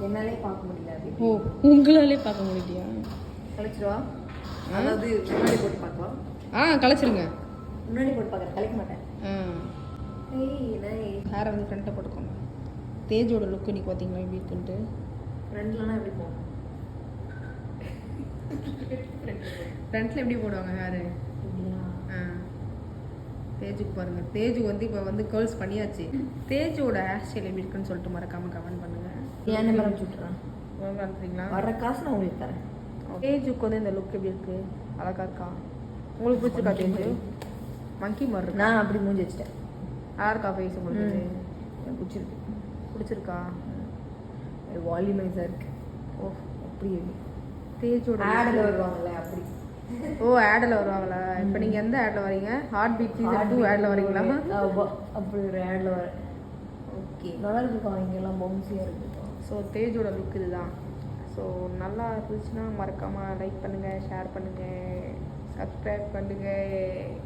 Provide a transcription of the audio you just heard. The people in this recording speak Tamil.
என்னாலே பார்க்க முடியல அது. ஓ உங்களாலே பார்க்க முடியலையா? கலைச்சிருவா. அதாவது முன்னாடி போட்டு பார்க்கலாம். கலைச்சிருங்க. முன்னாடி போட்டு பார்க்குறேன், கலைக்க மாட்டேன். ஹேரை வந்து ஃப்ரண்ட்டில் போட்டுக்கோங்க. தேஜோட லுக்கு இன்னைக்கு பார்த்தீங்களா எப்படி இருக்குன்ட்டு? ஃப்ரண்ட்லனா எப்படி போகும்? ஃப்ரண்ட்டில் எப்படி போடுவாங்க ஹேரு? தேஜுக்கு பாருங்கள். தேஜு வந்து இப்போ வந்து கேர்ள்ஸ் பண்ணியாச்சு. தேஜோட ஹேர் ஸ்டைல் எப்படி இருக்குன்னு சொல்லிட்டு மறக்காமல் கமெண்ட் பண்ணுங்கள். ஏன் நம்பர் சுட்டுறேன் பண்ணுறீங்களா? வர காசு நான் உங்களுக்கு தரேன். தேஜுக்கு வந்து இந்த லுக் எப்படி இருக்குது? அழகா இருக்கா? உங்களுக்கு பிடிச்சிருக்கா தேஜு? மங்கி மாதிரி இருக்கு. நான் அப்படி மூஞ்சி வச்சுட்டேன். யாருக்கா ஃபேஸ் உங்களுக்கு எனக்கு பிடிச்சிருக்கு. பிடிச்சிருக்கா? வால்யூமைஸாக இருக்கு. ஓ அப்படி தேஜோட ஆடில் வருவாங்கல்ல அப்படி. ஓ ஆடில் வருவாங்களா? இப்போ நீங்கள் எந்த ஆடில் வரீங்க? ஹார்ட் பீட் சீசன் 2 ஆடில் வரீங்களா? அப்படி ஒரு ஆடில் வர. ஓகே நல்லா இருக்குக்கா, இங்கெல்லாம் பவுன்ஸியாக இருக்குக்கா. ஸோ தேஜோட லுக் இதுதான். ஸோ நல்லா இருந்துச்சுன்னா மறக்காமல் லைக் பண்ணுங்கள், ஷேர் பண்ணுங்கள், சப்ஸ்கிரைப் பண்ணுங்கள்.